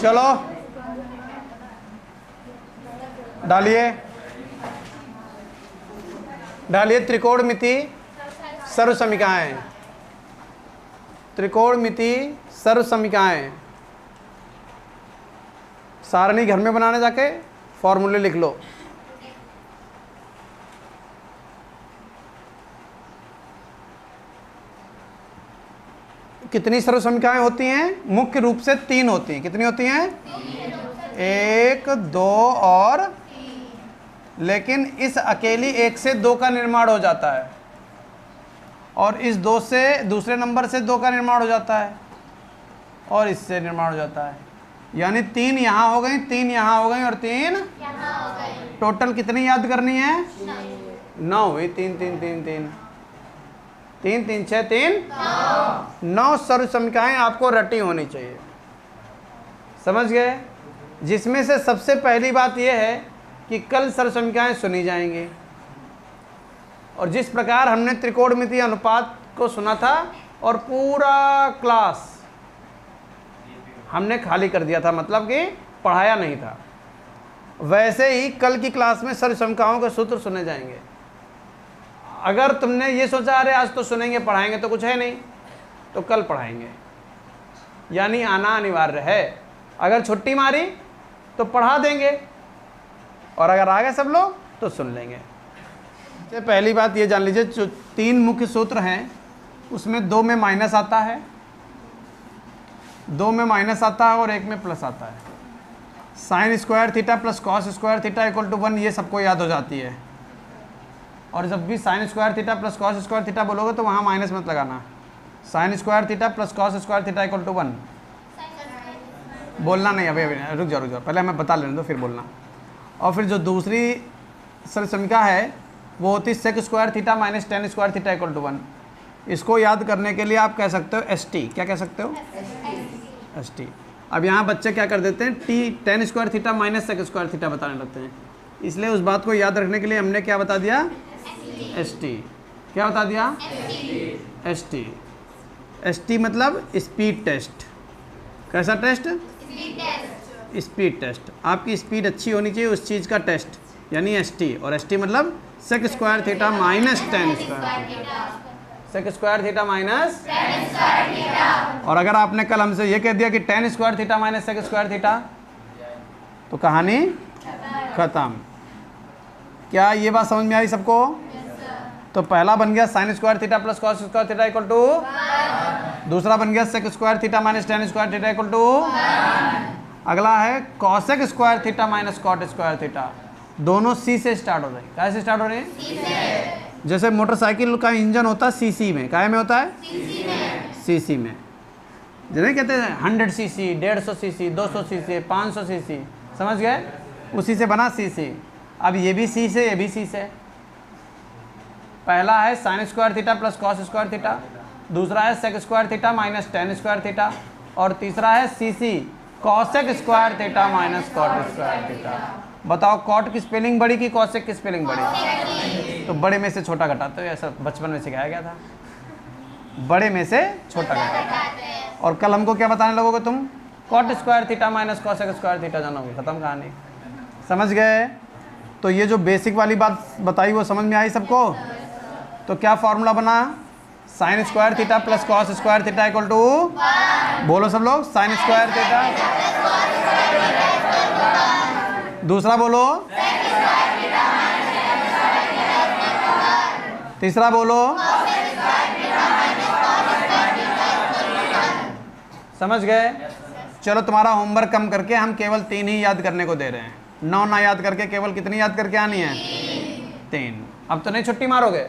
चलो डालिए डालिए त्रिकोणमिति सर्वसमीकाएं, त्रिकोणमिति सर्वसमीकाएं। सारणी घर में बनाने जाके फॉर्मूले लिख लो। कितनी सर्वसमीकाएं होती हैं? मुख्य रूप से 3 होती हैं। कितनी होती हैं? 1, 2 और 3। लेकिन इस अकेली 1 से 2 का निर्माण हो जाता है और इस 2 से दूसरे नंबर से 2 का निर्माण हो जाता है और इससे निर्माण हो जाता है। यानी 3 यहाँ हो गई, 3 यहाँ हो गई और 3 यहाँ हो गई। टोटल कितनी याद करनी है? 9 हुई। 3 3 3 3 3 3 6 3 9 सर्वसमीकाएं आपको रटी होनी चाहिए। समझ गए? जिसमें से सबसे पहली बात यह है कि कल सर्वसमीकाएं सुनी जाएंगी और जिस प्रकार हमने त्रिकोणमितीय अनुपात को सुना था और पूरा क्लास हमने खाली कर दिया था, मतलब कि पढ़ाया नहीं था, वैसे ही कल की क्लास में सर्वसमीकाओं के सूत्र सुने जाएंगे। अगर तुमने ये सोचा अरे आज तो सुनेंगे पढ़ाएंगे तो कुछ है नहीं, तो कल पढ़ाएंगे, यानी आना अनिवार्य है। अगर छुट्टी मारी तो पढ़ा देंगे और अगर आ गए सब लोग तो सुन लेंगे। तो पहली बात ये जान लीजिए, जो 3 मुख्य सूत्र हैं उसमें 2 में माइनस आता है, 2 में माइनस आता है और 1 में प्लस आता है। Sine square theta plus cos square theta equal to 1, ये सबको याद हो जाती है। और जब भी sine square theta plus cos square theta बोलोगे तो वहाँ माइनस मत लगाना। Sine square theta plus cos square theta equal to 1 बोलना नहीं। अभी रुक जाओ, पहले मैं बता लेने दो फिर बोलना। और फिर जो दूसरी सर्वसमीका है वो होती है sec square theta minus tan square theta equal to 1। इसको याद करने के लिए आप कह सकते हो ST। क्या कह सकते हो? ST। अब यहाँ बच्चे क्या कर देते हैं, tan square theta minus sec square theta बताने लगते हैं। इसलिए उस बात को याद रखने के लिए हमने क्या बता दिया? ST। क्या बता दिया? ST। ST मतलब स्पीड टेस्ट। कैसा टेस्ट? Speed test. आपकी स्पीड अच्छी होनी चाहिए उस चीज़ का टेस्ट, यानी ST। और ST मतलब sec square theta minus tan square theta, sec square theta minus tan square theta. और अगर आपने कल हमसे ये कह दिया कि tan square theta minus sec square theta, तो कहानी खत्म। क्या ये बात समझ में आई सबको? तो पहला बन गया sine square theta plus cos square theta equal to, दूसरा बन गया sec square theta minus tan square theta equal to, अगला है cosec square theta minus cot square theta. दोनों C से स्टार्ट हो रहे हैं। कैसे स्टार्ट हो रहे हैं? जैसे मोटरसाइकिल का इंजन होता है CC में, काय में होता है? CC में। जिन्हें कहते हैं 100 cc, 150 cc, 200 cc, 500 cc, समझ गए? उसी से बना CC। अब ये भी C से, ये भी C से। पहला है sine square theta plus cos square theta, दूसरा है sec square theta minus tan square theta, और तीसरा है CC cosec square theta minus cot square theta. बताओ कॉट की स्पेलिंग बड़ी कि कॉसेक की स्पेलिंग बड़ी? तो बड़े में से छोटा घटाते हो, ऐसा बचपन में सिखाया गया था, बड़े में से छोटा घटाते। और कल हमको क्या बताने लगोगे तुम? Cot square theta minus cosec square theta जानोगे। खत्म कहानी। समझ गए? तो ये जो बेसिक वाली बात बताई वो समझ में आई सबको? तो क्या फॉर्मूला बना? Sine square theta plus cos square theta equal to, बोलो सब लोग, साइन स्क्वायर थीटा, दूसरा बोलो, तीसरा बोलो, समझ गए? चलो तुम्हारा होमवर्क कम करके हम केवल 3 ही याद करने को दे रहे हैं। 9 ना याद करके केवल कितनी याद करके आनी है? 3। अब तो नहीं छुट्टी मारोगे?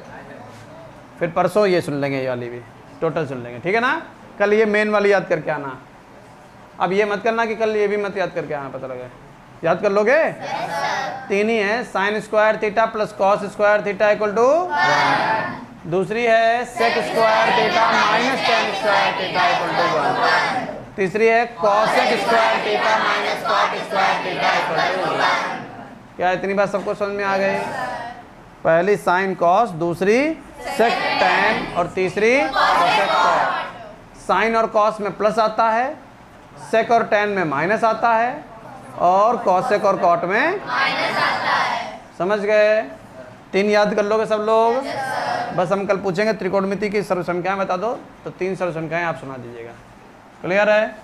फिर परसों ये सुन लेंगे, ये वाली भी टोटल सुन लेंगे, ठीक है ना? कल ये मेन वाली याद करके आना। अब ये मत करना कि कल ये भी मत याद करके आना, पता लगे। याद कर लोगे? 3 ही है, sine square theta plus cos square theta equal to, दूसरी है sec square theta minus tan square theta equal to 1, तीसरी है cosec square theta minus cot square theta equal to. क्या इतनी बात सबको समझ में आ गई? पहली साइन कॉस, दूसरी सेक टेन और तीसरी कॉसेक कॉट। साइन और कॉस में प्लस आता है सेक और टेन में माइनस आता है और कॉसेक और कॉट में माइनस आता है। समझ गए? 3 याद कर लोगे सब लोग? बस हम कल पूछेंगे त्रिकोणमिति की सर्व संख्याएं बता दो, तो 3 सर्व संख्याएं आप सुना दीजिएगा। क्लियर है?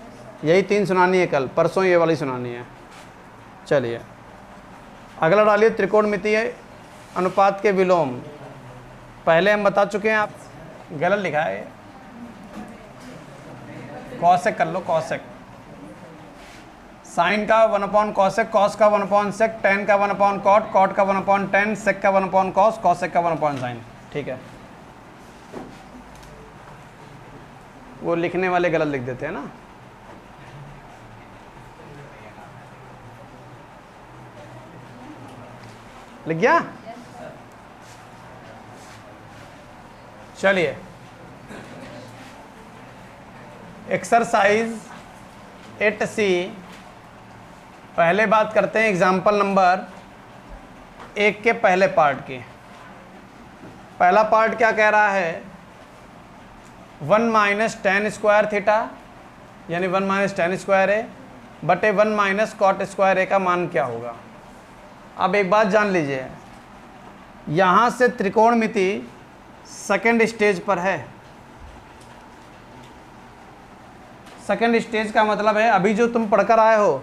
यही 3 सुनानी है कल, परसों ये वाली सुनानी है। चलिए अगला डालिए त्रिकोणमिति अनुपात के विलोम। पहले हम बता चुके हैं, आप गलत लिखा है, कॉसेक कर लो, कॉसेक। साइन का 1 कॉसेक, कॉस का 1 सेक, टेन का 1 कॉट, कॉट का 1 टेन, सेक का 1 कॉस, कॉसेक का 1 साइन। ठीक है, वो लिखने वाले गलत लिख देते हैं ना। लिख गया? चलिए एक्सरसाइज 8C पहले बात करते हैं एग्जाम्पल नंबर 1 के पहले पार्ट की। पहला पार्ट क्या कह रहा है? 1 माइनस टेन स्क्वायर थीटा यानी 1 माइनस टेन स्क्वायर ए बटे 1 माइनस कॉट स्क्वायर ए का मान क्या होगा। अब एक बात जान लीजिए, यहाँ से त्रिकोणमिति सेकेंड स्टेज पर है। सेकेंड स्टेज का मतलब है अभी जो तुम पढ़कर आए हो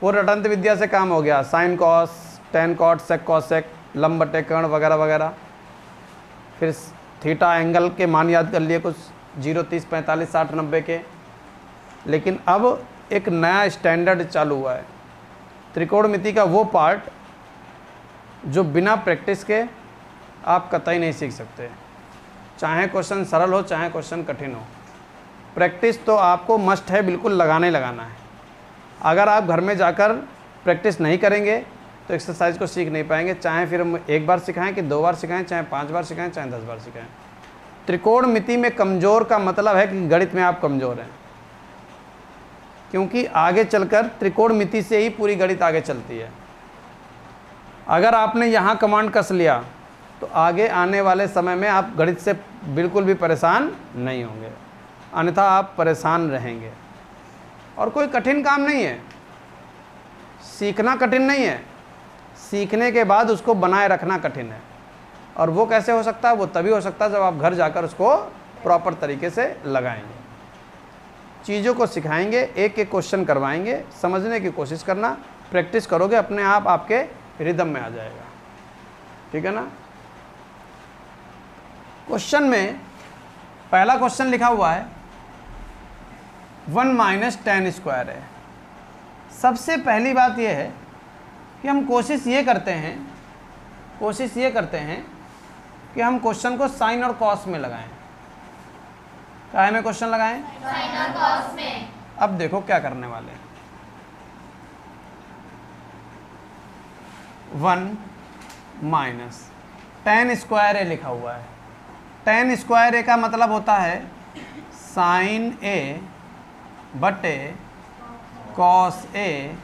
वो रटंत विद्या से काम हो गया, sine cos, tan cot, sec cosec, लंब बटे कर्ण वगैरह वगैरह। फिर थीटा एंगल के मान याद कर लिए कुछ 0, 30, 45, 60, 90 के। लेकिन अब एक नया स्टैंडर्ड चालू हुआ है, त्रिकोणमिति का वो पार्ट जो बिना प्रैक्टिस के आप कतई नहीं सीख सकते, चाहे क्वेश्चन सरल हो चाहे क्वेश्चन कठिन हो। प्रैक्टिस तो आपको मस्ट है, बिल्कुल लगाना ही लगाना है। अगर आप घर में जाकर प्रैक्टिस नहीं करेंगे तो एक्सरसाइज को सीख नहीं पाएंगे, चाहे फिर हम 1 बार सिखाएं कि 2 बार सिखाएं, चाहे 5 बार सिखाएं, चाहे 10 बार सिखाएं। त्रिकोणमिति में कमज़ोर का मतलब है कि गणित में आप कमज़ोर हैं, क्योंकि आगे चलकर त्रिकोणमिति से ही पूरी गणित आगे चलती है। अगर आपने यहाँ कमांड कस लिया तो आगे आने वाले समय में आप गणित से बिल्कुल भी परेशान नहीं होंगे, अन्यथा आप परेशान रहेंगे। और कोई कठिन काम नहीं है, सीखना कठिन नहीं है, सीखने के बाद उसको बनाए रखना कठिन है। और वो कैसे हो सकता है? वो तभी हो सकता है जब आप घर जाकर उसको प्रॉपर तरीके से लगाएंगे, चीज़ों को सिखाएंगे, एक एक क्वेश्चन करवाएंगे, समझने की कोशिश करना, प्रैक्टिस करोगे, अपने आप आपके रिदम में आ जाएगा। ठीक है ना? क्वेश्चन में पहला क्वेश्चन लिखा हुआ है 1 माइनस टेन स्क्वायर है। सबसे पहली बात यह है कि हम कोशिश ये करते हैं कि हम क्वेश्चन को साइन और कॉस में लगाएं। काहे में क्वेश्चन लगाएं? साइन और कॉस में। अब देखो क्या करने वाले हैं। 1 माइनस टेन स्क्वायर ए लिखा हुआ है। टेन स्क्वायर ए का मतलब होता है साइन ए बटे कॉस ए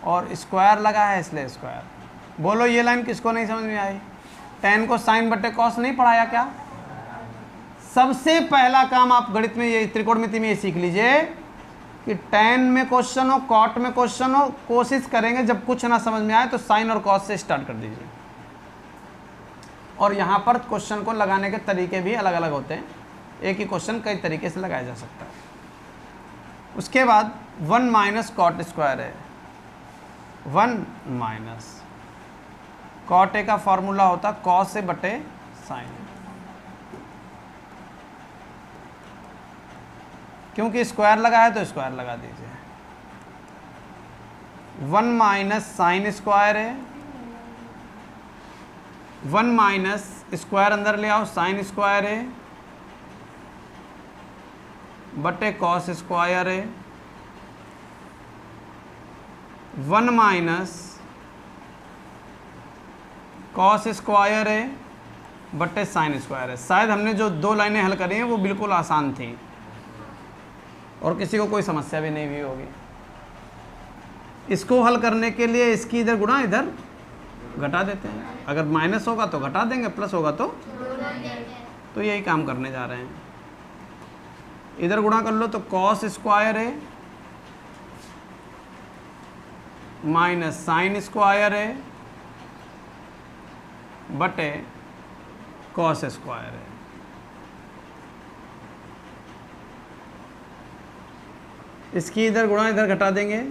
और स्क्वायर लगा है इसलिए स्क्वायर। बोलो ये लाइन किसको नहीं समझ में आई? टेन को साइन बटे कॉस नहीं पढ़ाया क्या? सबसे पहला काम आप गणित में ये त्रिकोणमिति में ये सीख लीजिए कि टेन में क्वेश्चन हो, कॉट में क्वेश्चन हो, कोशिश करेंगे जब कुछ ना समझ में आए तो साइन और कॉस से स्टार्ट कर दीजिए। और यहाँ पर क्वेश्चन को लगाने के तरीके भी अलग अलग होते हैं, एक ही क्वेश्चन कई तरीके से लगाया जा सकता है। उसके बाद 1 माइनस कॉट स्क्वायर है। 1 माइनस कॉट ए का फॉर्मूला होता कॉस से बटे साइन, क्योंकि स्क्वायर लगा है तो स्क्वायर लगा दीजिए। 1 माइनस साइन स्क्वायर है, 1 माइनस स्क्वायर अंदर ले आओ, साइन स्क्वायर है बटे कॉस स्क्वायर है। 1 माइनस कॉस स्क्वायर है बटे साइन स्क्वायर है। शायद हमने जो 2 लाइनें हल करी हैं वो बिल्कुल आसान थी और किसी को कोई समस्या भी नहीं हुई होगी। इसको हल करने के लिए इसकी इधर गुणा इधर घटा देते हैं, अगर माइनस होगा तो घटा देंगे, प्लस होगा तो यही काम करने जा रहे हैं। इधर गुणा कर लो तो कॉस स्क्वायर है माइनस साइन स्क्वायर ए बटे कॉस स्क्वायर ए। इसकी इधर गुणा इधर घटा देंगे,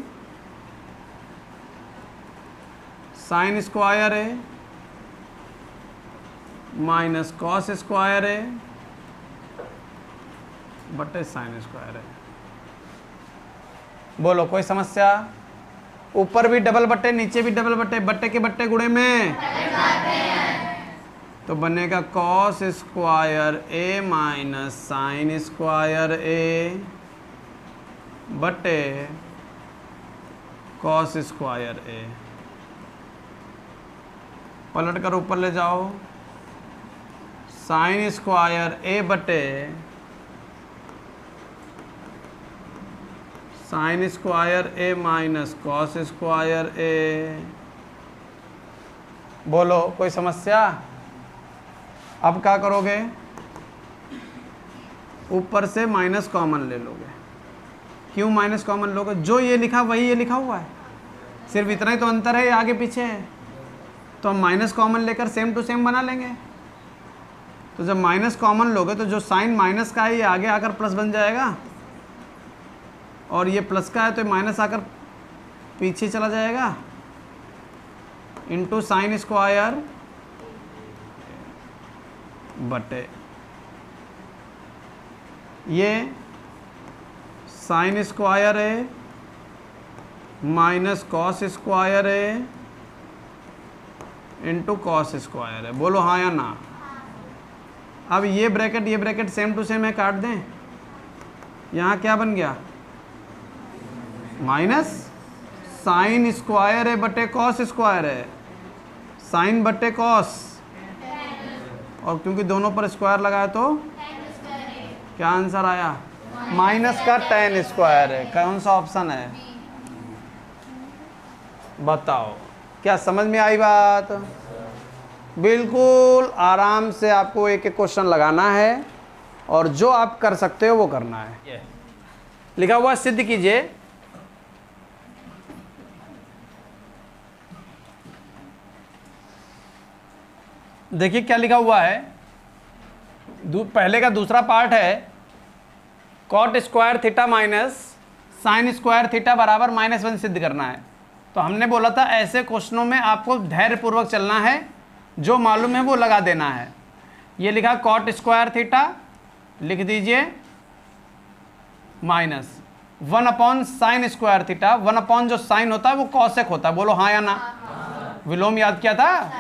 साइन स्क्वायर ए माइनस कॉस स्क्वायर ए बटे साइन स्क्वायर ए। बोलो कोई समस्या? ऊपर भी डबल बट्टे नीचे भी डबल बट्टे, बट्टे के बट्टे गुणे में तो बनेगा कॉस स्क्वायर ए माइनस साइन स्क्वायर ए बटे कॉस स्क्वायर ए। पलट कर ऊपर ले जाओ, साइन स्क्वायर ए बटे साइन स्क्वायर ए माइनस कॉस स्क्वायर ए। बोलो कोई समस्या? अब क्या करोगे? ऊपर से माइनस कॉमन ले लोगे। क्यों माइनस कॉमन लोगे? जो ये लिखा वही ये लिखा हुआ है, सिर्फ इतना ही तो अंतर है, ये आगे पीछे है। तो हम माइनस कॉमन लेकर सेम टू सेम बना लेंगे। तो जब माइनस कॉमन लोगे तो जो साइन माइनस का है ये आगे आकर प्लस बन जाएगा, और ये प्लस का है तो माइनस आकर पीछे चला जाएगा, इंटू साइन स्क्वायर बटे ये साइन स्क्वायर है माइनस कॉस स्क्वायर है इंटू कॉस स्क्वायर है। बोलो हाँ या ना? अब ये ब्रैकेट सेम टू सेम है, काट दें। यहाँ क्या बन गया? माइनस साइन स्क्वायर है बटे कॉस स्क्वायर है, साइन बटे कॉस, और क्योंकि दोनों पर स्क्वायर लगाया तो क्या आंसर आया? माइनस का tan स्क्वायर है। कौन सा ऑप्शन है? बताओ, क्या समझ में आई बात? बिल्कुल आराम से आपको एक एक क्वेश्चन लगाना है, और जो आप कर सकते हो वो करना है। लिखा हुआ सिद्ध कीजिए। देखिए क्या लिखा हुआ है, पहले का दूसरा पार्ट है cot square theta minus sine square theta बराबर -1 सिद्ध करना है। तो हमने बोला था ऐसे क्वेश्चनों में आपको धैर्यपूर्वक चलना है, जो मालूम है वो लगा देना है। ये लिखा कॉट स्क्वायर थीटा, लिख दीजिए माइनस 1 साइन स्क्वायर थीटा। 1 जो साइन होता है वो कॉसेक होता है। बोलो हाँ या ना? विलोम याद किया था?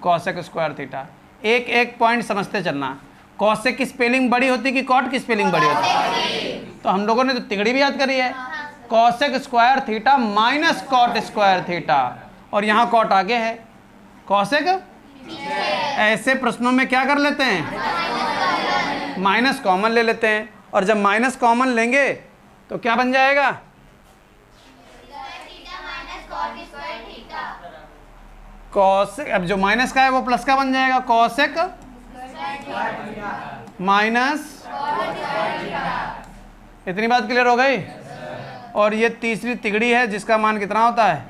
Cosec square theta. एक एक पॉइंट समझते चलना। कॉसेक की स्पेलिंग बड़ी होती कि कॉट की स्पेलिंग बड़ी होती? तो हम लोगों ने तो तिगड़ी भी याद करी है, cosec square theta minus cot square theta, और यहाँ कॉट आगे है, कॉसेक। ऐसे प्रश्नों में क्या कर लेते हैं? माइनस कॉमन ले लेते हैं, और जब माइनस कॉमन लेंगे तो क्या बन जाएगा? कॉसेक। अब जो माइनस का है वो प्लस का बन जाएगा, कॉसेक माइनस। इतनी बात क्लियर हो गई? और ये तीसरी तिगड़ी है जिसका मान कितना होता है?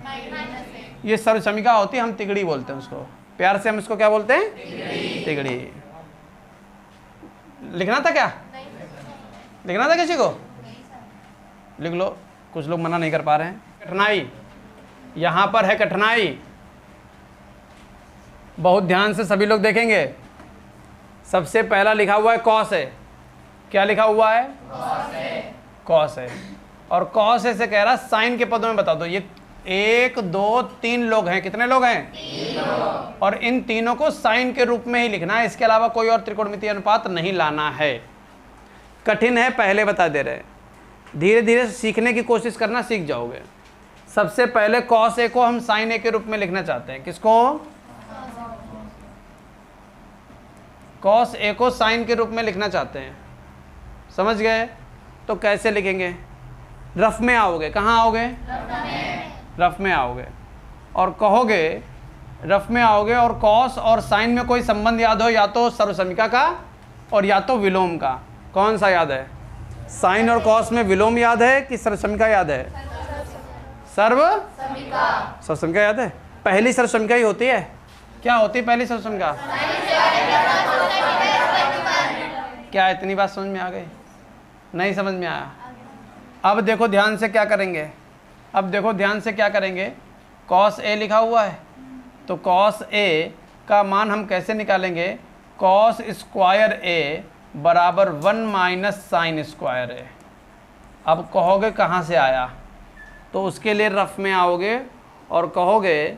ये सर्वसमिका होती है, हम तिगड़ी बोलते हैं उसको, प्यार से हम इसको क्या बोलते हैं? तिगड़ी। लिखना था क्या? लिखना था किसी को? लिख लो, कुछ लोग मना नहीं कर पा रहे हैं। कठिनाई यहाँ पर है, कठिनाई बहुत ध्यान से सभी लोग देखेंगे। सबसे पहला लिखा हुआ है कॉस है। क्या लिखा हुआ है? कॉस है। और कॉस है से कह रहा साइन के पदों में बता दो। ये 1 2 3 लोग हैं। कितने लोग हैं? 3 लोग। और इन तीनों को साइन के रूप में ही लिखना है, इसके अलावा कोई और त्रिकोणमितीय अनुपात नहीं लाना है। कठिन है, पहले बता दे रहे हैं, धीरे धीरे सीखने की कोशिश करना, सीख जाओगे। सबसे पहले कॉस ए को हम साइन ए के रूप में लिखना चाहते हैं। किसको? कॉस ए को साइन के रूप में लिखना चाहते हैं। समझ गए? तो कैसे लिखेंगे? रफ में आओगे। कहाँ आओगे? रफ में आओगे और कहोगे, रफ में आओगे और कॉस और साइन में कोई संबंध याद हो, या तो सर्वसमिका का और या तो विलोम का। कौन सा याद है? साइन और कॉस में विलोम याद है कि सर्वसमिका याद है? सर्व समीका सर्वसमिका याद है? पहली सर्वसमिका ही होती है। क्या होती है पहली सर्वसमिका? क्या इतनी बात समझ में आ गई? नहीं समझ में आया? अब देखो ध्यान से क्या करेंगे, अब देखो ध्यान से क्या करेंगे। कॉस ए लिखा हुआ है, तो कॉस ए का मान हम कैसे निकालेंगे? कॉस स्क्वायर ए बराबर 1 माइनस साइन स्क्वायर ए। अब कहोगे कहाँ से आया, तो उसके लिए रफ में आओगे और कहोगे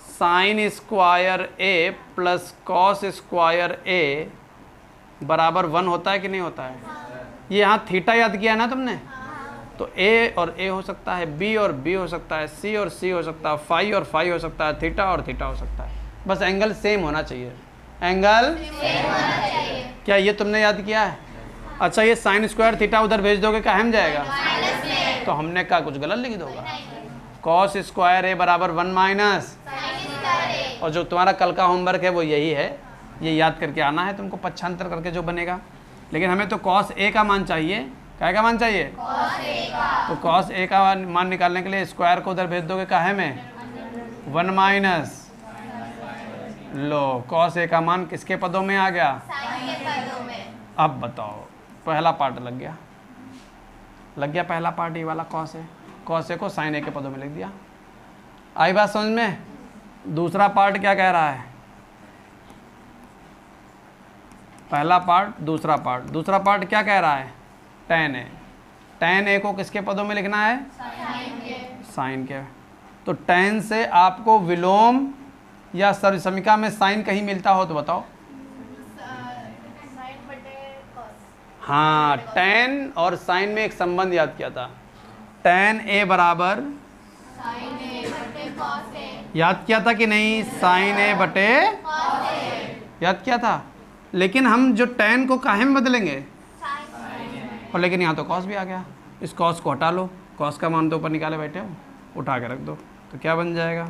साइन स्क्वायर ए प्लस कॉस स्क्वायर ए बराबर 1 होता है कि नहीं होता है? ये यहाँ थीटा याद किया है ना तुमने, तो ए और ए हो सकता है, बी और बी हो सकता है, सी और सी हो सकता है, फाई और फाई हो सकता है, थीटा और थीटा हो सकता है। बस एंगल सेम होना चाहिए, एंगल सेम होना चाहिए। क्या ये तुमने याद किया है? अच्छा, ये साइन स्क्वायर थीटा उधर भेज दोगे क्या हम जाएगा? माइनस में तो हमने कहा कुछ गलत लिख दोगा। कॉस स्क्वायर ए बराबर 1 माइनस, साइन स्क्वायर ए और जो तुम्हारा कल का होमवर्क है वो यही है, ये याद करके आना है तुमको, पक्षांतर करके जो बनेगा। लेकिन हमें तो कॉस ए का मान चाहिए। क्या का मान चाहिए? कॉस ए का। तो कॉस ए का मान निकालने के लिए स्क्वायर को उधर भेज दोगे काहे में? 1 माइनस, लो कॉस ए का मान किसके पदों में आ गया? साइन के पदों में। अब बताओ, पहला पार्ट लग गया, लग गया पहला पार्ट ये वाला कॉस ए। कॉस ए को साइन ए के पदों में लिख दिया। आई बात समझ में? दूसरा पार्ट क्या कह रहा है? पहला पार्ट, दूसरा पार्ट। दूसरा पार्ट क्या कह रहा है? tan ए। tan ए को किसके पदों में लिखना है? साइन के। साइन के। तो tan से आपको विलोम या सर्वसमिका में साइन कहीं मिलता हो तो बताओ। साइन बटे कॉस। हाँ, tan और साइन में एक संबंध याद किया था, tan ए बराबर साइन ए बटे कॉस ए। याद किया था कि नहीं? साइन ए बटे कॉस ए। याद किया था। लेकिन हम जो tan को काहे में बदलेंगे? साइन। और लेकिन यहाँ तो कॉस भी आ गया, इस कॉस को हटा लो, कॉस का मान तो ऊपर निकाले बैठे हो, उठा के रख दो, तो क्या बन जाएगा?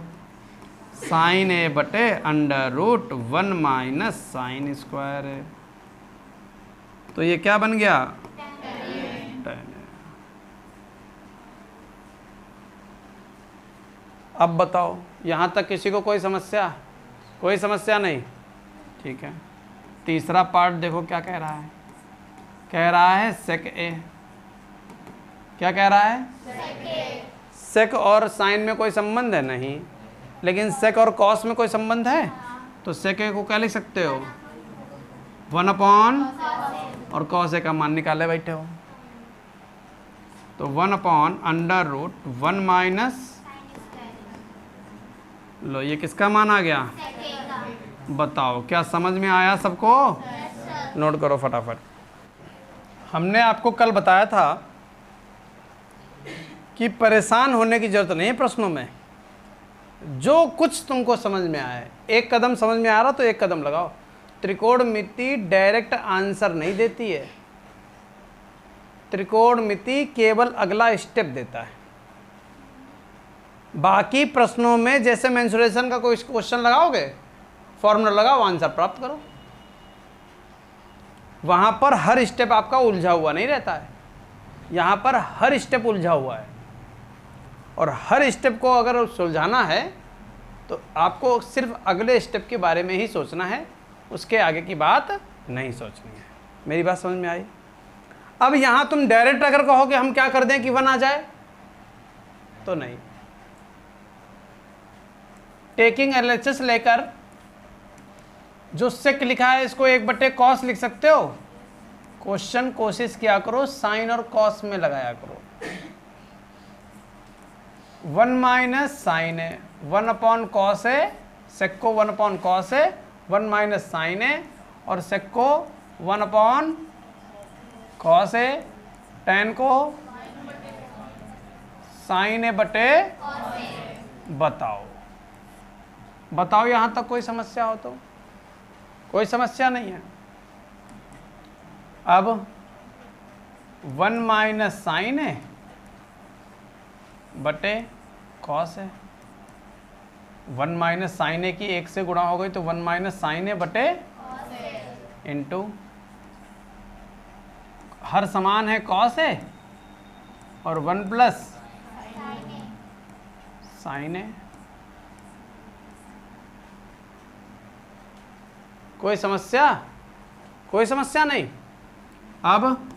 साइन ए बटे under root 1 minus sine square A. तो ये क्या बन गया? tan ए। अब बताओ, यहाँ तक किसी को कोई समस्या? कोई समस्या नहीं? ठीक है। तीसरा पार्ट देखो क्या कह रहा है? कह रहा है सेक ए। क्या कह रहा है? सेक और साइन में कोई संबंध है? नहीं। लेकिन सेक और कॉस में कोई संबंध है? तो सेक ए को क्या लिख सकते हो? 1 अपॉन, और कॉस ए का मान निकाले बैठे हो, तो 1 अपॉन अंडर रूट 1 माइनस, लो ये किसका मान आ गया? बताओ, क्या समझ में आया सबको? नोट करो फटाफट। हमने आपको कल बताया था कि परेशान होने की जरूरत नहीं है प्रश्नों में, जो कुछ तुमको समझ में आए, एक कदम समझ में आ रहा तो एक कदम लगाओ। त्रिकोणमिति डायरेक्ट आंसर नहीं देती है, त्रिकोणमिति केवल अगला स्टेप देता है। बाकी प्रश्नों में जैसे मेंसुरेशन का कोई क्वेश्चन लगाओगे, फॉर्मूला लगाओ, आंसर प्राप्त करो, वहां पर हर स्टेप आपका उलझा हुआ नहीं रहता है, यहाँ पर हर स्टेप उलझा हुआ है, और हर स्टेप को अगर सुलझाना है तो आपको सिर्फ अगले स्टेप के बारे में ही सोचना है, उसके आगे की बात नहीं सोचनी है। मेरी बात समझ में आई? अब यहाँ तुम डायरेक्ट अगर कहो कि हम क्या कर दें कि 1 आ जाए, तो नहीं। टेकिंग एलएचएस लेकर जो सेक लिखा है इसको 1/cos लिख सकते हो। क्वेश्चन कोशिश किया करो साइन और कॉस में लगाया करो। 1 माइनस साइन है, 1 अपॉन कॉस है, सेक को 1 अपॉन कॉस है, 1 माइनस साइन है, और सेक को 1 अपॉन कॉस है, tan को साइन है बटे, बताओ बताओ यहाँ तक कोई समस्या हो तो? कोई समस्या नहीं है। अब 1 माइनस साइन है बटे कॉस है, 1 माइनस साइन है की 1 से गुणा हो गई तो 1 माइनस साइन है बटे इंटू, हर समान है कॉस है, और 1 प्लस साइन ए। कोई समस्या? कोई समस्या नहीं। अब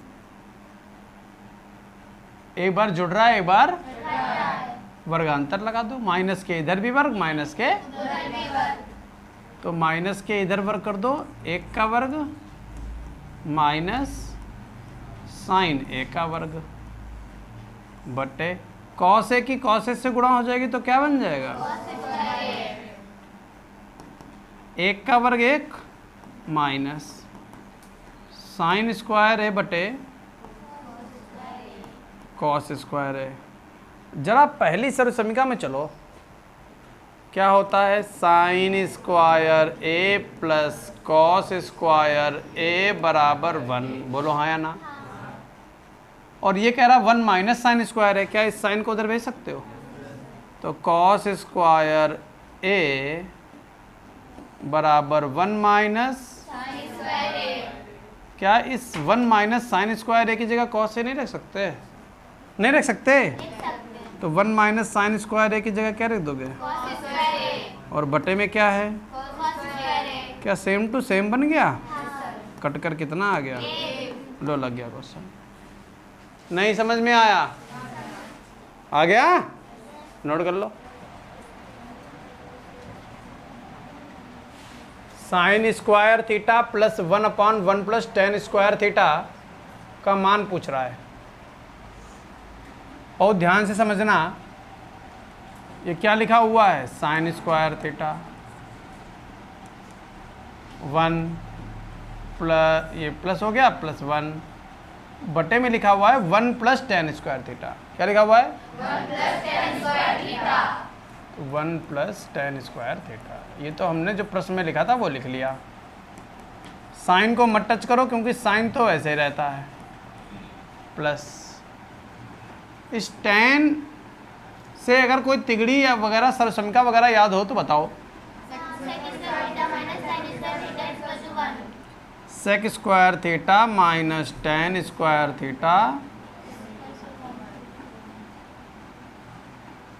एक बार जुड़ रहा है, एक बार वर्गांतर लगा दो। माइनस के इधर भी वर्ग, माइनस के तो माइनस के इधर वर्ग कर दो, 1 का वर्ग माइनस साइन ए का वर्ग बटे कॉस ए की कॉस ए से गुणा हो जाएगी तो क्या बन जाएगा? 1 का वर्ग 1 माइनस साइन स्क्वायर ए बटे कॉस स्क्वायर ए। जरा पहली सर्वसमीका में चलो, क्या होता है? साइन स्क्वायर ए प्लस कॉस स्क्वायर ए बराबर 1। बोलो हाँ या ना? और ये कह रहा 1 माइनस साइन स्क्वायर है, क्या इस साइन को उधर भेज सकते हो? तो कॉस स्क्वायर ए बराबर 1 माइनस, क्या इस 1 माइनस साइन स्क्वायर ए की जगह कॉस ए नहीं रख सकते? नहीं रख सकते? तो 1 माइनस साइन स्क्वायर ए की जगह क्या रख दोगे? और बटे में क्या है? क्या सेम टू सेम बन गया? कट कर कितना आ गया? लो लग गया क्वेश्चन। नहीं समझ में आया? आ गया? नोट कर लो। Sine square theta plus 1/1 plus tan square theta का मान पूछ रहा है। और ध्यान से समझना, ये क्या लिखा हुआ है? साइन स्क्वायर थीटा 1 प्लस, ये प्लस हो गया, प्लस 1 बटे में लिखा हुआ है 1 प्लस टेन स्क्वायर थीटा। क्या लिखा हुआ है? 1 plus tan square theta. 1 plus tan square theta, ये तो हमने जो प्रश्न में लिखा था वो लिख लिया। साइन को मत टच करो क्योंकि साइन तो ऐसे ही रहता है। प्लस इस टेन से अगर कोई तिगड़ी या वगैरह सर्वसमीका वगैरह याद हो तो बताओ। Sec square theta minus tan square theta,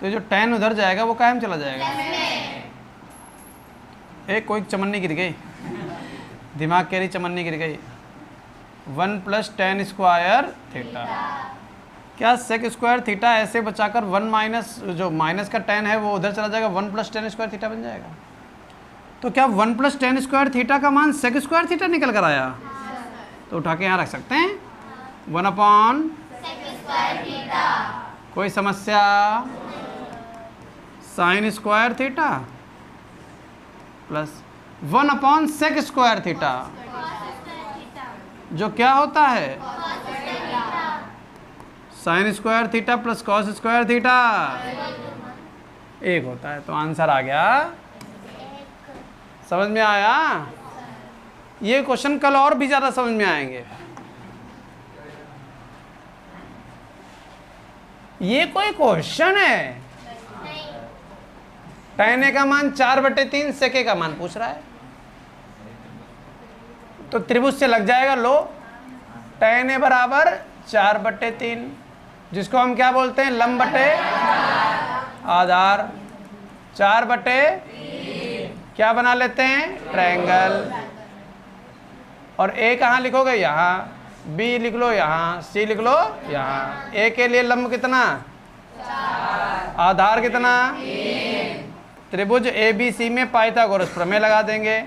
तो जो टेन उधर जाएगा वो कायम चला जाएगा। एक कोई चमन्नी गिर गई, दिमाग कह रही चमन्नी गिर गई। 1 प्लस टेन स्क्वायर थीटा, क्या सेक स्क्वायर थीटा ऐसे बचाकर 1 माइनस, जो माइनस का टेन है वो उधर चला जाएगा, 1 प्लस टेन स्क्वायर थीटा बन जाएगा। तो क्या 1 प्लस टेन स्क्वायर थीटा का मान सेक स्क्वायर थीटा निकल कर आया? तो उठा के यहाँ रख सकते हैं 1/, कोई समस्या? Sine square theta plus 1/, sec square theta, जो क्या होता है? Sine square theta plus cos square theta 1 होता है। तो आंसर आ गया। समझ में आया? ये क्वेश्चन कल और भी ज़्यादा समझ में आएंगे। ये कोई क्वेश्चन है? tan a का मान 4/3 sec a का मान पूछ रहा है, तो त्रिभुज से लग जाएगा। लो tan a बराबर 4/3, जिसको हम क्या बोलते हैं? लंब बटे आधार। 4/3 क्या बना लेते हैं? ट्रायंगल। और a कहाँ लिखोगे? यहाँ। b लिख लो यहाँ, c लिख लो यहाँ। a के लिए लंब कितना? 4। आधार कितना? 3। त्रिभुज ABC में पाइथागोरस प्रमेय लगा देंगे।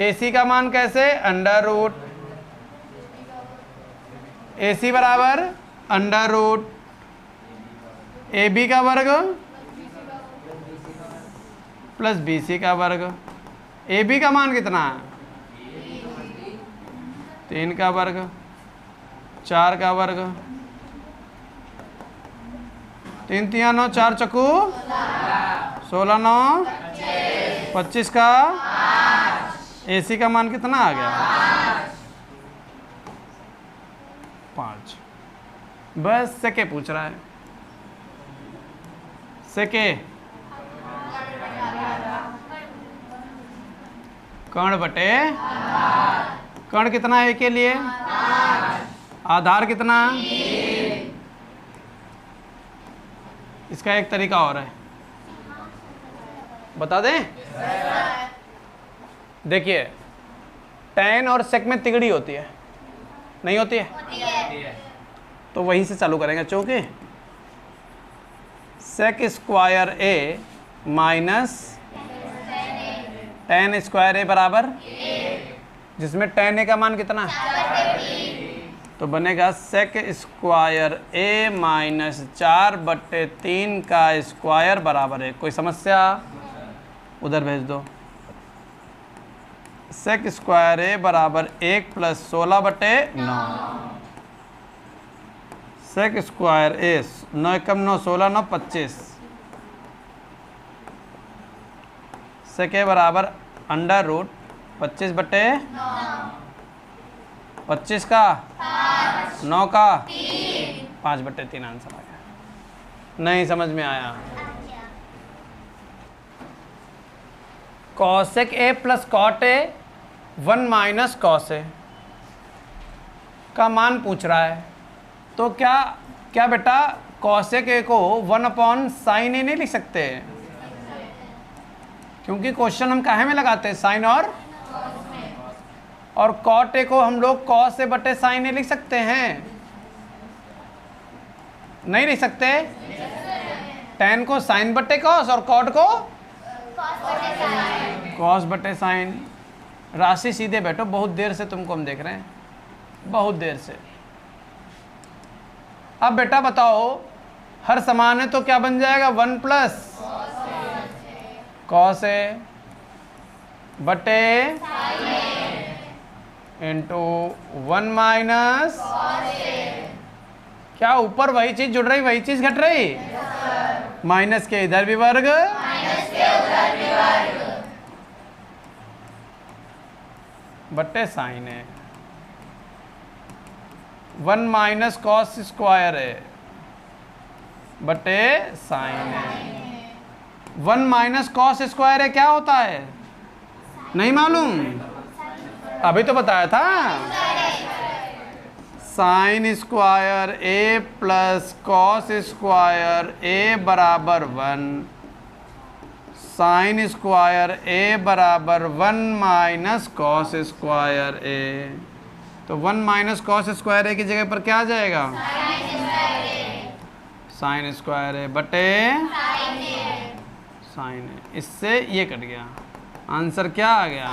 AC का मान कैसे? √। AC बराबर √। AB का वर्ग प्लस BC का वर्ग। AB का मान कितना? 3 का वर्ग, 4 का वर्ग, 3 3 9, 4 चक्कू 16 9 25 का। AC का मान कितना आ गया? 5। बस सेके पूछ रहा है। सेके कर्ण बटे कर्ण कितना है के लिए? आधार कितना? इसका एक तरीका और है, बता दें? देखिए tan और sec में तिगड़ी होती है, नहीं होती है? तो वहीं से चालू करेंगे, चूंकि sec square a minus tan square a बराबर, जिसमें tan a का मान कितना? तो बनेगा sec स्क्वायर a माइनस 4/3 का स्क्वायर बराबर है। कोई समस्या? उधर भेज दो। sec स्क्वायर a बराबर 1 + 16/9। sec square a 9 × 9 16 9 25। sec a बराबर √25/9। 25 का 9 का 5/3 आंसर आ गया। नहीं समझ में आया? cosec a plus cot a 1 minus cos a का मान पूछ रहा है, तो क्या बेटा cosec a को 1/sin a नहीं लिख सकते? क्योंकि क्वेश्चन हम काहे में लगाते हैं? साइन और cot a को हम लोग cos a/sin a लिख सकते हैं? नहीं लिख सकते? tan को sin/cos और cot को cos/sin। राशि सीधे बैठो, बहुत देर से तुमको हम देख रहे हैं, बहुत देर से। अब बेटा बताओ, हर समान है तो क्या बन जाएगा? 1 + cos a बटे इंटू 1 माइनस, क्या ऊपर वही चीज जुड़ रही, वही चीज घट रही? माइनस के इधर भी वर्ग, बट्टे साइन है। 1 माइनस कॉस स्क्वायर है बटे साइन है। 1 माइनस कॉस स्क्वायर है क्या होता है? नहीं मालूम? अभी तो बताया था। Sine square a plus cos square a बराबर 1, साइन स्क्वायर a बराबर 1 माइनस कॉस स्क्वायर a। तो 1 माइनस कॉस स्क्वायर a की जगह पर क्या आ जाएगा? साइन स्क्वायर a बटे साइन a। इससे ये कट गया, आंसर क्या आ गया?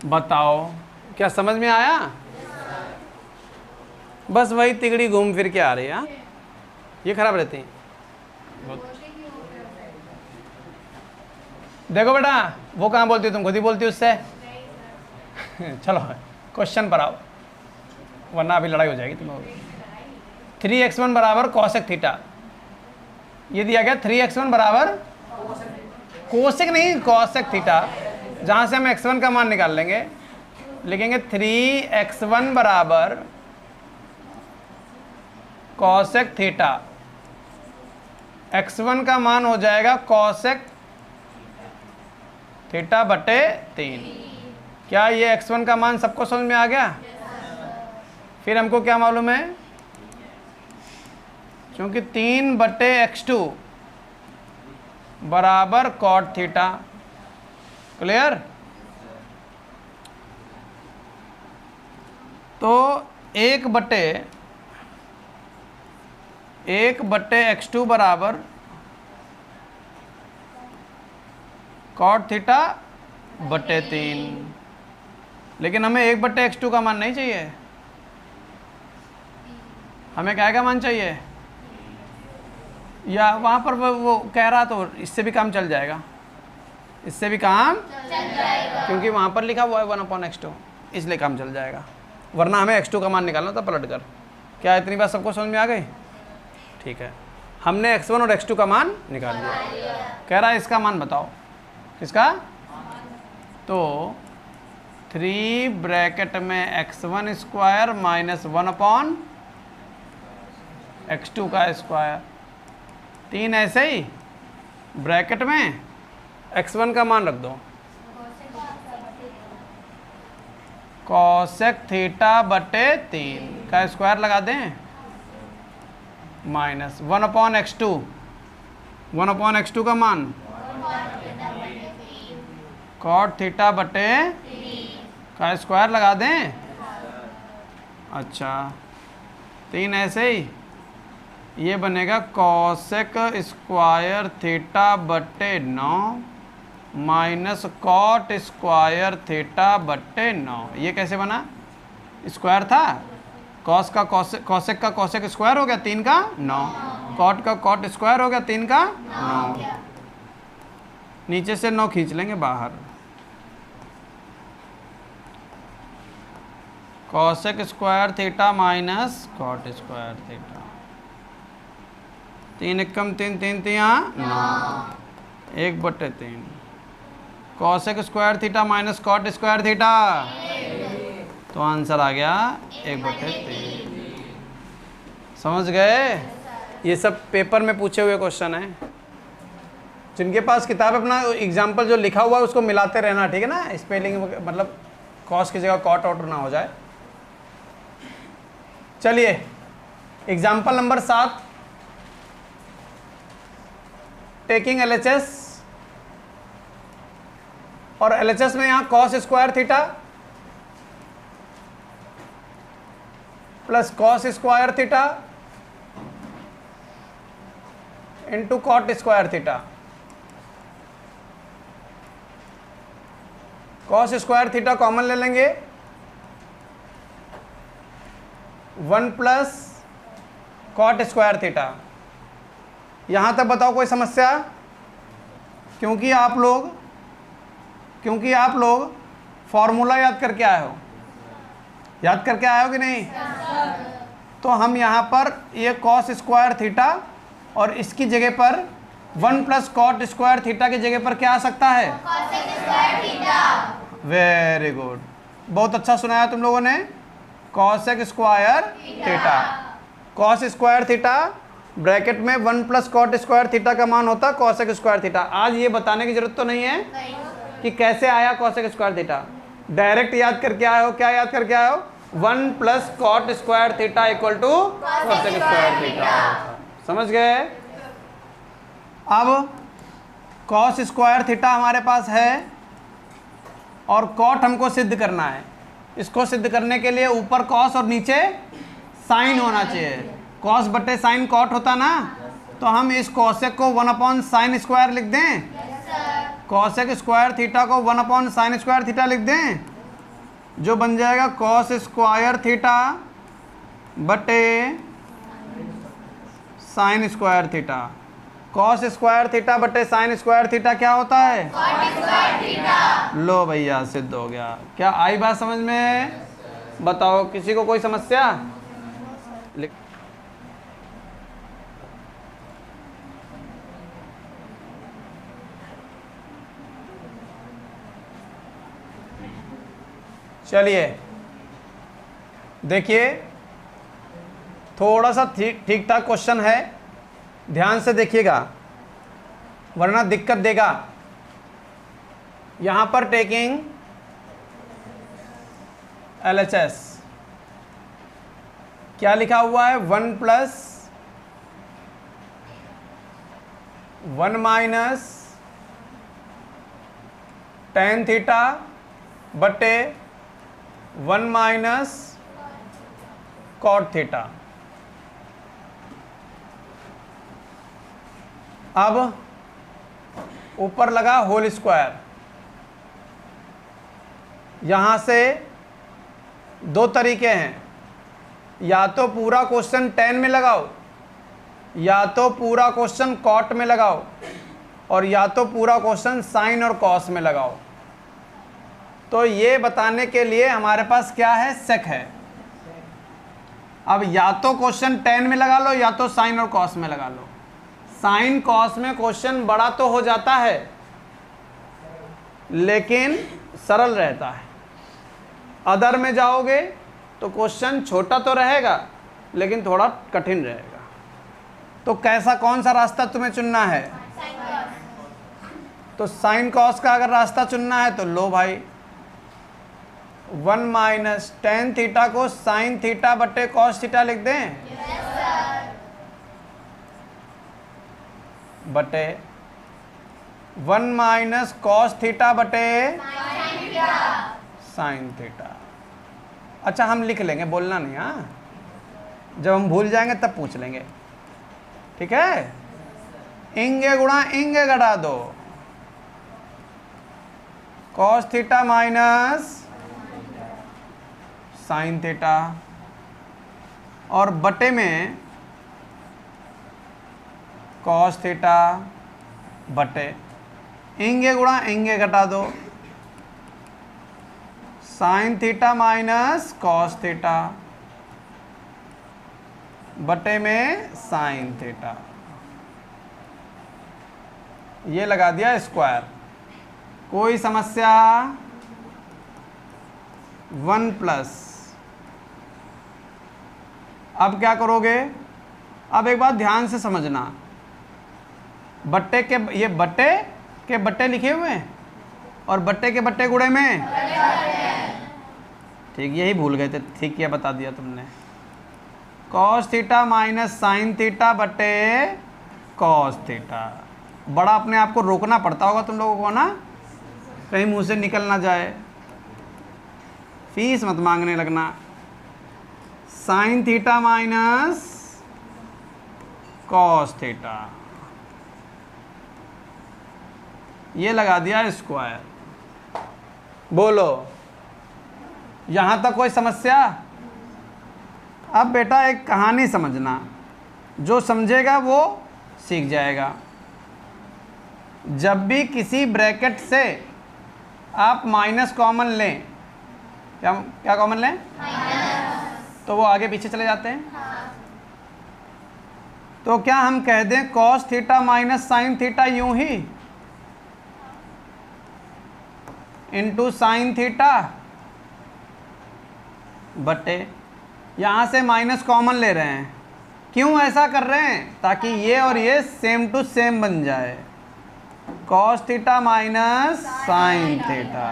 बताओ क्या समझ में आया? बस वही तिगड़ी घूम फिर के आ रही है। ये खराब रहती है। देखो बेटा, वो कहाँ बोलती हो? तुम खुद ही बोलती हो उससे। चलो क्वेश्चन पर आओ, वरना अभी लड़ाई हो जाएगी तुम। 3x1 बराबर cosec थीटा, ये दिया गया। 3x1 बराबर कोसेक नहीं, cosec थीटा, जहाँ से हम x1 का मान निकाल लेंगे। लिखेंगे 3x1 बराबर cosec थीटा, x1 का मान हो जाएगा cosec थीटा बटे 3। क्या ये x1 का मान सबको समझ में आ गया? फिर हमको क्या मालूम है? क्योंकि 3 बटे x2 बराबर cot थीटा। क्लियर? तो 1 बटे x2 बराबर cot थीटा बटे 3। लेकिन हमें 1 बटे x2 का मान नहीं चाहिए, हमें क्या का मान चाहिए? या वहाँ पर वो कह रहा तो इससे भी काम चल जाएगा, इससे भी काम चल जाएगा, क्योंकि वहाँ पर लिखा हुआ है 1/x2, इसलिए काम चल जाएगा। वरना हमें x2 का मान निकालना था पलट कर। क्या इतनी बात सबको समझ में आ गई? ठीक है, हमने x1 और x2 का मान निकाल दिया। कह रहा है इसका मान बताओ। किसका? तो 3 ब्रैकेट में x1 स्क्वायर माइनस 1/x2 का स्क्वायर, 3 ऐसे ही ब्रैकेट में x1 का मान रख दो, cosec थीटा बटे 3 का स्क्वायर लगा दें। माइनस 1/x2, 1/x2 का मान cot थीटा बटे का स्क्वायर लगा दें। अच्छा 3 ऐसे ही, ये बनेगा कॉसेक स्क्वायर थीटा बटे 9 माइनस कॉट स्क्वायर थीटा बटे 9। ये कैसे बना? स्क्वायर था, कॉस का कॉसेक का कॉसेक स्क्वायर हो गया 3 का 9, कॉट का कॉट स्क्वायर हो गया 3 का 9। नीचे से 9 खींच लेंगे बाहर। Cosec square theta minus cot square theta, 3 एकम 3 3 3 9 1/3। Cosec square theta minus cot square theta, तो आंसर आ गया 1/3। समझ गए? ये सब पेपर में पूछे हुए क्वेश्चन हैं। जिनके पास किताब अपना एग्जाम्पल जो लिखा हुआ है उसको मिलाते रहना, ठीक है ना? स्पेलिंग मतलब कॉस की जगह कॉट आउट ना हो जाए। चलिए एग्जाम्पल नंबर 7, टेकिंग LHS, और LHS में यहाँ cos square theta plus cos square theta into cot square theta. Cos square theta common ले लेंगे, 1 प्लस कॉट स्क्वायर थीटा। यहां तक बताओ कोई समस्या? क्योंकि आप लोग फॉर्मूला याद करके आए हो, याद करके आए हो कि नहीं? तो हम यहाँ पर ये कॉस स्क्वायर थीटा और इसकी जगह पर 1 प्लस कॉट स्क्वायर थीटा की जगह पर क्या आ सकता है? Cosec square theta. Very good, बहुत अच्छा सुनाया तुम लोगों ने। Cosec square theta, cos square theta bracket में 1 प्लस कॉट स्क्वायर थीटा का मान होता है कॉसेक स्क्वायर थीटा। आज ये बताने की जरूरत तो नहीं है कि कैसे आया कॉसेक स्क्वायर थीटा, डायरेक्ट याद करके आए हो। क्या याद करके आए हो? 1 plus cot square theta equal to cosec square theta. समझ गए? अब कॉस स्क्वायर थीटा हमारे पास है और कॉट हमको सिद्ध करना है। इसको सिद्ध करने के लिए ऊपर कॉस और नीचे साइन होना चाहिए। कॉस बटे साइन कॉट होता ना, तो हम इस कॉसेक को 1/sin स्क्वायर लिख दें। कॉसेक स्क्वायर थीटा को 1/sin स्क्वायर थीटा लिख दें, जो बन जाएगा कॉस स्क्वायर थीटा बटे sign square theta. Cos square theta बटे साइन स्क्वायर थीटा क्या होता है? Cot square theta. लो भैया सिद्ध हो गया। क्या आई बात समझ में? बताओ किसी को कोई समस्या? चलिए देखिए, थोड़ा सा ठीक ठाक क्वेश्चन है, ध्यान से देखिएगा वरना दिक्कत देगा। यहां पर टेकिंग LHS क्या लिखा हुआ है? 1 प्लस 1 माइनस tan थीटा बटे 1 माइनस कॉट थीटा। अब ऊपर लगा होल स्क्वायर। यहां से दो तरीके हैं, या तो पूरा क्वेश्चन tan में लगाओ, या तो पूरा क्वेश्चन कॉट में लगाओ, और या तो पूरा क्वेश्चन साइन और कॉस में लगाओ। तो ये बताने के लिए हमारे पास क्या है? सेक है। अब या तो क्वेश्चन tan में लगा लो या तो साइन और कॉस में लगा लो। साइन कॉस में क्वेश्चन बड़ा तो हो जाता है लेकिन सरल रहता है। अदर में जाओगे तो क्वेश्चन छोटा तो रहेगा लेकिन थोड़ा कठिन रहेगा। तो कैसा कौन सा रास्ता तुम्हें चुनना है? तो साइन कॉस का अगर रास्ता चुनना है तो लो भाई, 1 माइनस tan थीटा को साइन थीटा बटे कॉस थीटा लिख दें। बटे 1 माइनस कॉस थीटा बटे साइन थीटा। अच्छा हम लिख लेंगे, बोलना नहीं, हाँ जब हम भूल जाएंगे तब पूछ लेंगे, ठीक है। इंगे गुणा इंगे घटा दो, cos theta minus sine theta, और बटे में कॉस थीटा बटे इंगे गुणा इंगे घटा दो, sign theta minus cos theta बटे में साइन थीटा। ये लगा दिया स्क्वायर। कोई समस्या? 1 प्लस, अब क्या करोगे? अब एक बात ध्यान से समझना, बट्टे के ये बट्टे के बट्टे लिखे हुए हैं और बट्टे के बट्टे गुणे में, ठीक, यही भूल गए थे, ठीक किया, बता दिया तुमने। Cos theta minus sine theta बटे कॉस थीटा। बड़ा अपने आप को रोकना पड़ता होगा तुम लोगों को ना, कहीं मुंह से निकल ना जाए, फीस मत मांगने लगना। Sign theta minus cos theta, ये लगा दिया स्क्वायर। बोलो यहां तक कोई समस्या? अब बेटा एक कहानी समझना, जो समझेगा वो सीख जाएगा। जब भी किसी ब्रैकेट से आप माइनस कॉमन लें, क्या क्या कॉमन लें? तो वो आगे पीछे चले जाते हैं। तो क्या हम कह दें cos theta minus sine theta यूं ही इंटू साइन थीटा बटे, यहां से माइनस कॉमन ले रहे हैं, क्यों ऐसा कर रहे हैं? ताकि ये और ये सेम टू सेम बन जाए, cos theta minus sine theta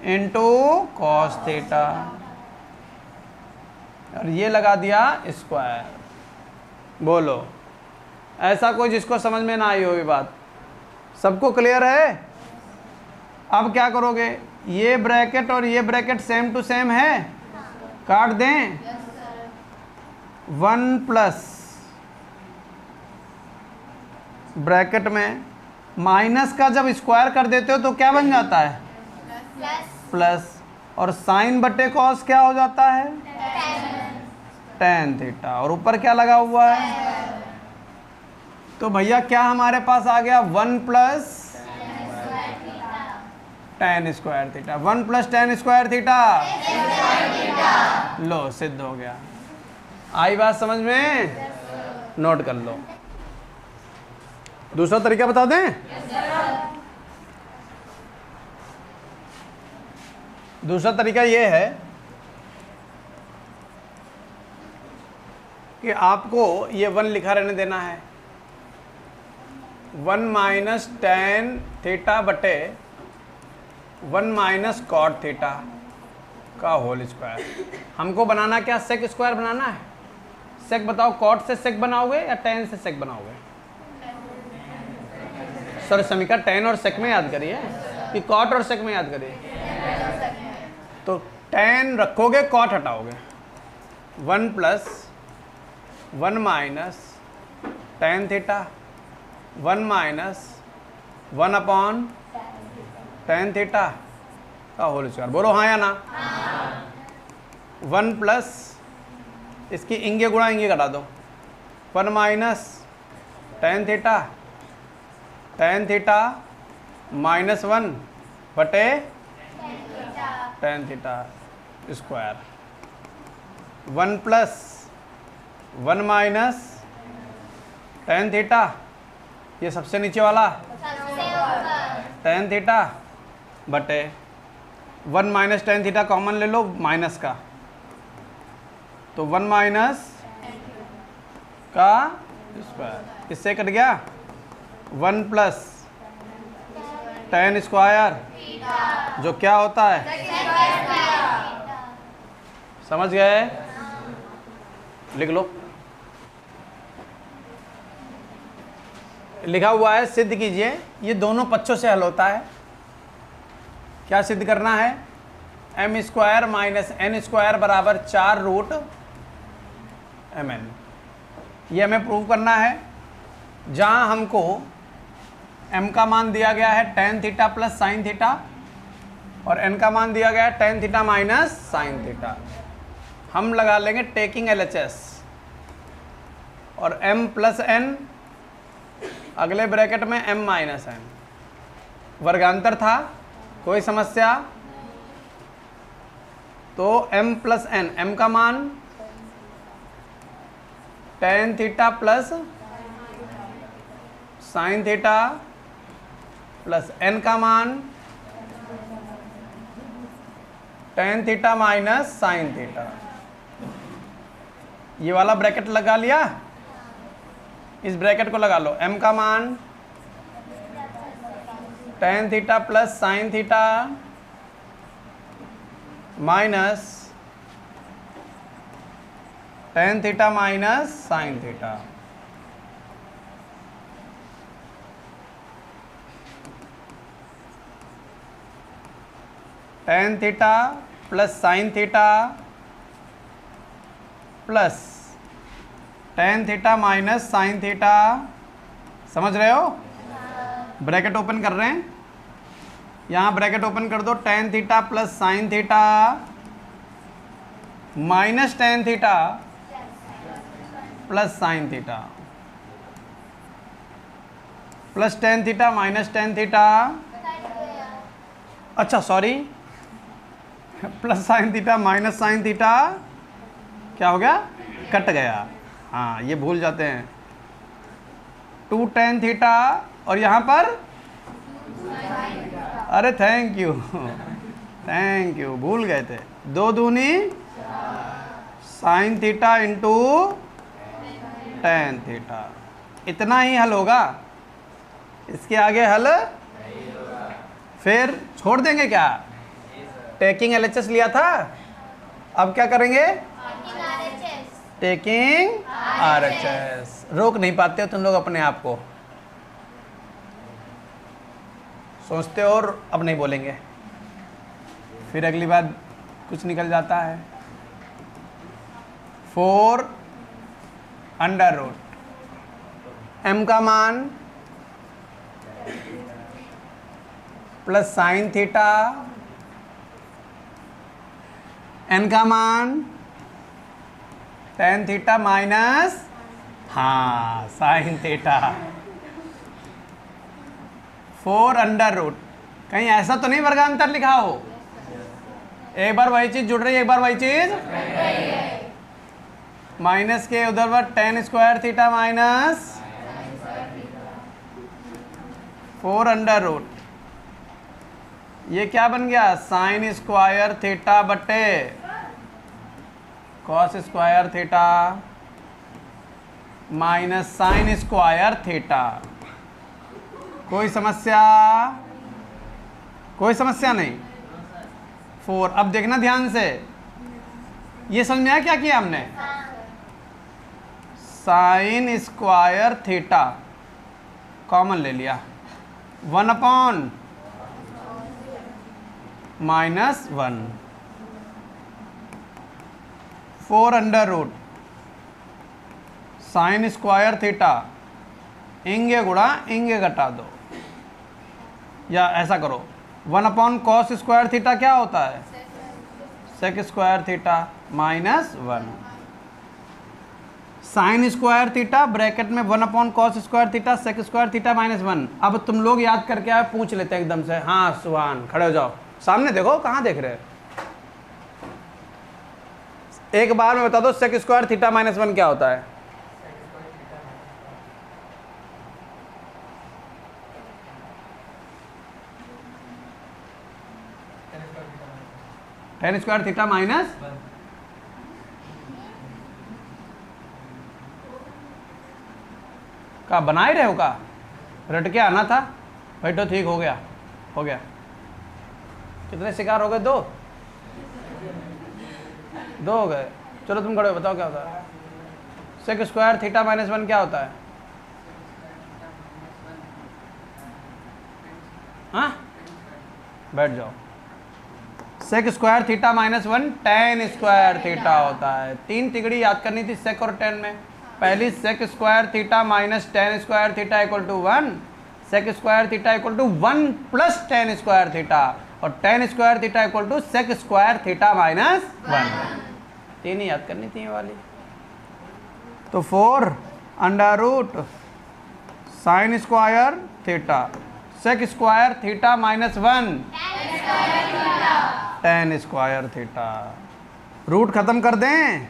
into cos theta, और ये लगा दिया स्क्वायर। बोलो ऐसा कोई जिसको समझ में ना आई हो ये बात? सबको क्लियर है? अब क्या करोगे? ये ब्रैकेट और ये ब्रैकेट सेम टू सेम है, काट दें। 1 प्लस ब्रैकेट में माइनस का जब स्क्वायर कर देते हो तो क्या बन जाता है? प्लस, और साइन बटे कॉस क्या हो जाता है? टेन थीटा, और ऊपर क्या लगा हुआ है? तो भैया क्या हमारे पास आ गया? 1 plus tan square theta. 1 plus tan square theta, लो सिद्ध हो गया। आई बात समझ में? नोट कर लो। दूसरा तरीका बता दें? दूसरा तरीका ये है कि आपको ये 1 लिखा रहने देना है, 1 माइनस टेन थीटा बटे 1 माइनस कॉट थीटा का होल स्क्वायर। हमको बनाना क्या? सेक स्क्वायर बनाना है। सेक बताओ, कॉट से सेक बनाओगे या टेन से सेक बनाओगे? सर समीका टेन और सेक में याद करिए कि कॉट और सेक में याद करिए? तो टेन रखोगे, कॉट हटाओगे। 1 plus 1 minus tan theta, 1 minus 1 upon tan theta का होल स्क्वायर। बोलो हाँ या ना? 1 प्लस इसकी इंगे गुणा इंगे घटा दो, 1 माइनस टेन थीटा माइनस 1 बटे tan theta square. 1 plus 1 minus tan theta, ये सबसे नीचे वाला टेन थीटा बटे 1 माइनस टेन थीटा कॉमन ले लो माइनस का, तो 1 माइनस का स्क्वायर, इससे कट गया। 1 प्लस टेन स्क्वायर जो क्या होता है? समझ गए? लिख लो। लिखा हुआ है सिद्ध कीजिए, ये दोनों पक्षों से हल होता है। क्या सिद्ध करना है? M square minus N square बराबर 4 रूट एम एन, ये हमें प्रूव करना है। जहाँ हमको m का मान दिया गया है tan theta plus sine theta और n का मान दिया गया है tan theta minus sine theta. हम लगा लेंगे टेकिंग LHS और m प्लस n, अगले ब्रैकेट में m माइनस n, वर्गांतर था, कोई समस्या? तो m प्लस n, m का मान tan theta plus sine theta plus n का मान tan theta minus sine theta. ये वाला ब्रैकेट लगा लिया, इस ब्रैकेट को लगा लो। m का मान tan theta plus sine theta minus tan theta minus sine theta. tan theta plus sine theta plus tan theta minus sine theta. समझ रहे हो? ब्रैकेट ओपन कर रहे हैं, यहाँ ब्रैकेट ओपन कर दो। tan theta plus sine theta minus tan theta plus sine theta plus tan theta minus tan theta. अच्छा sorry, plus sine theta minus sine theta क्या हो गया? कट गया। हाँ, ये भूल जाते हैं। 2 tan थीटा और यहाँ पर अरे थैंक यू थैंक यू, भूल गए थे। 2 दूनी sine theta into tan theta. इतना ही हल होगा, इसके आगे हल फिर छोड़ देंगे क्या? टेकिंग LHS लिया था, अब क्या करेंगे? Taking RHS। रोक नहीं पाते हो तुम लोग अपने आप को, सोचते हो और अब नहीं बोलेंगे, फिर अगली बार कुछ निकल जाता है। 4 अंडर रूट m का मान प्लस साइन थीटा, n का मान tan थीटा माइनस हाँ साइन थीटा। 4 अंडर रूट, कहीं ऐसा तो नहीं वर्गांतर लिखा हो? एक बार वही चीज जुड़ रही है, एक बार वही चीज माइनस के उधर पर tan square theta minus 4 under root. ये क्या बन गया? साइन स्क्वायर थीटा बटे cos square theta minus sine square theta. कोई समस्या? कोई समस्या नहीं। 4। अब देखना ध्यान से, ये समझ में आया क्या किया हमने? साइन स्क्वायर थीटा कॉमन ले लिया, 1 upon minus 1, 4 under root sine square theta, इंगे गुणा इंगे घटा दो, या ऐसा करो 1 अपॉन कॉस स्क्वायर थीटा क्या होता है? Sec square theta minus 1, sine square theta bracket में 1 upon cos square theta sec square theta minus 1। अब तुम लोग याद करके आए, पूछ लेते हैं एकदम से। हाँ सुहान, खड़े हो जाओ, सामने देखो, कहाँ देख रहे हैं? एक बार में बता दो सेक स्क्वायर थीटा माइनस 1 क्या होता है? tan स्क्वायर थीटा माइनस का बना ही रहे हो का? रट के आना था भाई, तो ठीक हो गया, हो गया। कितने शिकार हो गए? 2 हो गए। चलो तुम खड़े हो, बताओ क्या होता है? सेक स्क्वायर थीटा माइनस 1 क्या होता है? बैठ जाओ। Sec square theta minus 1 tan square theta होता है। 3 तिगड़ी याद करनी थी सेक और टेन में। पहली sec square theta minus tan square theta equal to 1, sec square theta equal to 1 plus tan square theta, और tan square theta equal to sec square theta minus 1। 3 ही याद करनी थी ये वाली। तो 4 under root sine square theta sec square theta minus 1 tan square theta. Root खत्म कर दें।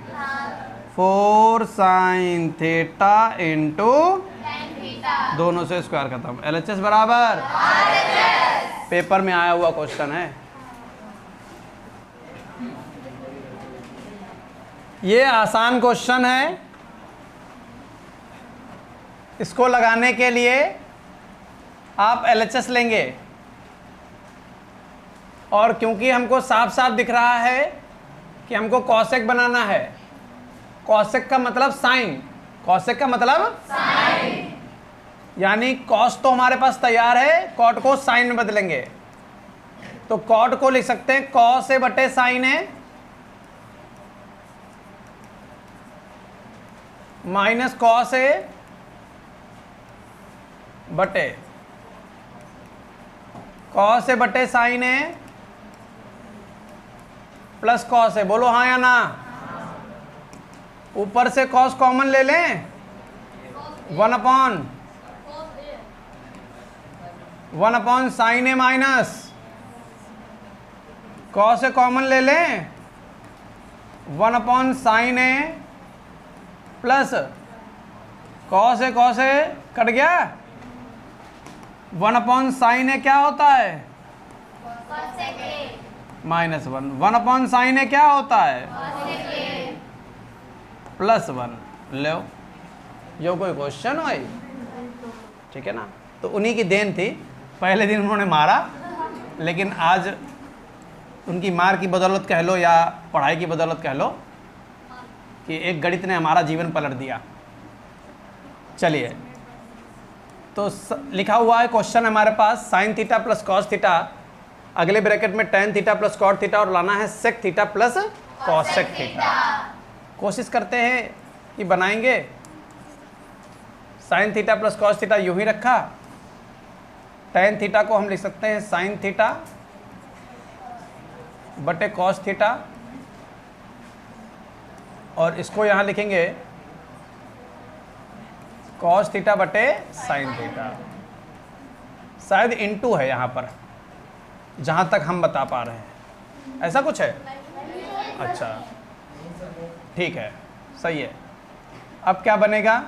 4 साइन थीटा इंटू दोनों से स्क्वायर खत्म। LHS बराबर पेपर में आया हुआ क्वेश्चन है। ये आसान क्वेश्चन है। इसको लगाने के लिए आप LHS लेंगे, और क्योंकि हमको साफ साफ दिख रहा है कि हमको कॉसेक बनाना है। कॉसेक का मतलब साइन, कॉसेक का मतलब साइन, यानी कॉस तो हमारे पास तैयार है, कॉट को साइन में बदलेंगे। तो कॉट को लिख सकते हैं कॉस ए बटे साइन है माइनस कॉस ए बटे कॉस ए बटे sign A plus cos A. बोलो हाँ या ना। ऊपर से कॉस कॉमन ले लें, 1 upon sine A minus cos A common ले लें, 1 upon sine A plus cos A cut गया। 1 अपॉन साइन ए क्या होता है माइनस 1। 1 अपॉन साइन ए क्या होता है प्लस 1। लो यो कोई क्वेश्चन हो, ठीक है ना। तो उन्हीं की देन थी, पहले दिन उन्होंने मारा, लेकिन आज उनकी मार की बदौलत कह लो या पढ़ाई की बदौलत कह लो कि एक गणित ने हमारा जीवन पलट दिया। चलिए, तो लिखा हुआ है क्वेश्चन हमारे पास sine theta plus cos theta, अगले ब्रैकेट में tan theta plus cot theta, और लाना है sec theta plus cosec theta. कोशिश करते हैं कि बनाएंगे। Sine theta plus cos theta यूं ही रखा, टेन थीटा को हम लिख सकते हैं साइन थीटा बटे कॉस थीटा, और इसको यहां लिखेंगे कॉस थीटा बटे साइन थीटा। शायद इनटू है यहां पर, जहां तक हम बता पा रहे हैं। ऐसा कुछ है? अच्छा, ठीक है, सही है। अब क्या बनेगा?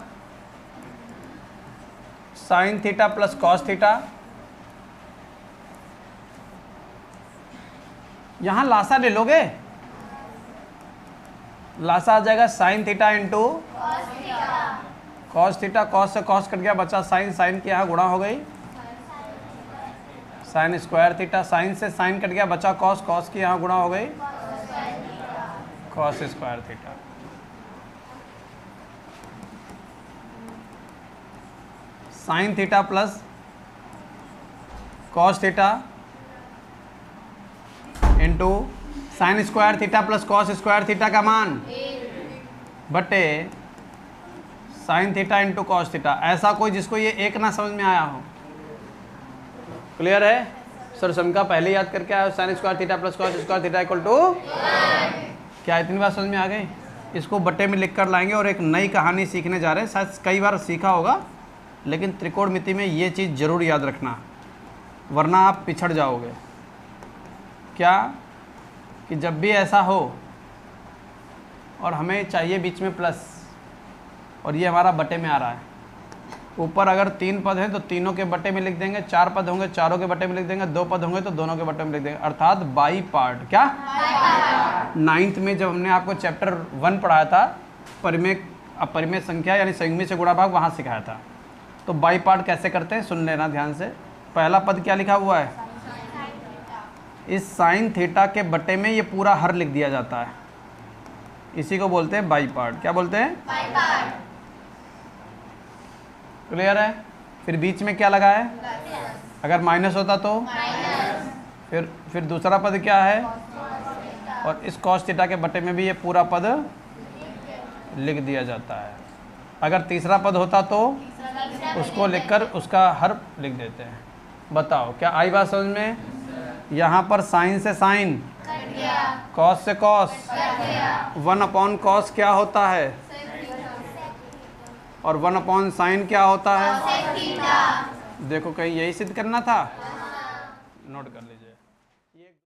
Sign theta plus cos theta, यहां लासा ले लोगे, लासा आ जाएगा sine theta into cos theta. Cos से कॉस कट गया, बचा साइन, साइन की यहाँ गुणा हो गई साइन स्क्वायर थीटा। साइन से साइन कट गया, बचा कॉस, कॉस की यहाँ गुणा हो गई cos square theta. Sign theta plus cos theta into sine square theta plus cos square theta का मान बटे sine theta into cos theta. ऐसा कोई जिसको ये एक ना समझ में आया हो? क्लियर है? सर समका पहले याद करके आया, sine square theta plus cos square theta equal to, क्या इतनी बार समझ में आ गई? इसको बट्टे में लिख कर लाएंगे और एक नई कहानी सीखने जा रहे हैं। शायद कई बार सीखा होगा, लेकिन त्रिकोणमिति में ये चीज़ जरूर याद रखना, वरना आप पिछड़ जाओगे। क्या कि जब भी ऐसा हो और हमें चाहिए बीच में प्लस, और ये हमारा बटे में आ रहा है, ऊपर अगर 3 पद हैं तो तीनों के बटे में लिख देंगे, 4 पद होंगे चारों के बटे में लिख देंगे, 2 पद होंगे तो दोनों के बटे में लिख देंगे, अर्थात बाई पार्ट। क्या? 9th में जब हमने आपको चैप्टर 1 पढ़ाया था, परिमेय संख्या यानी संयुग्मी से गुणा भाग, वहाँ सिखाया था। तो बाई पार्ट कैसे करते हैं सुन लेना ध्यान से। पहला पद क्या लिखा हुआ है? इस साइन थीटा के बटे में ये पूरा हर लिख दिया जाता है, इसी को बोलते हैं बाई पार्ट। क्या बोलते हैं? By part. क्लियर है? फिर बीच में क्या लगा है? अगर माइनस होता तो फिर दूसरा पद क्या है, और इस कॉस थीटा के बटे में भी ये पूरा पद लिख दिया जाता है। अगर तीसरा पद होता तो उसको लिखकर उसका हर लिख देते हैं। बताओ क्या आई बात समझ में? यहाँ पर साइन से साइन, कॉस से कॉस, 1/cos क्या होता है, और 1/sin क्या होता है? देखो कहीं यही सिद्ध करना था, नोट कर लीजिए।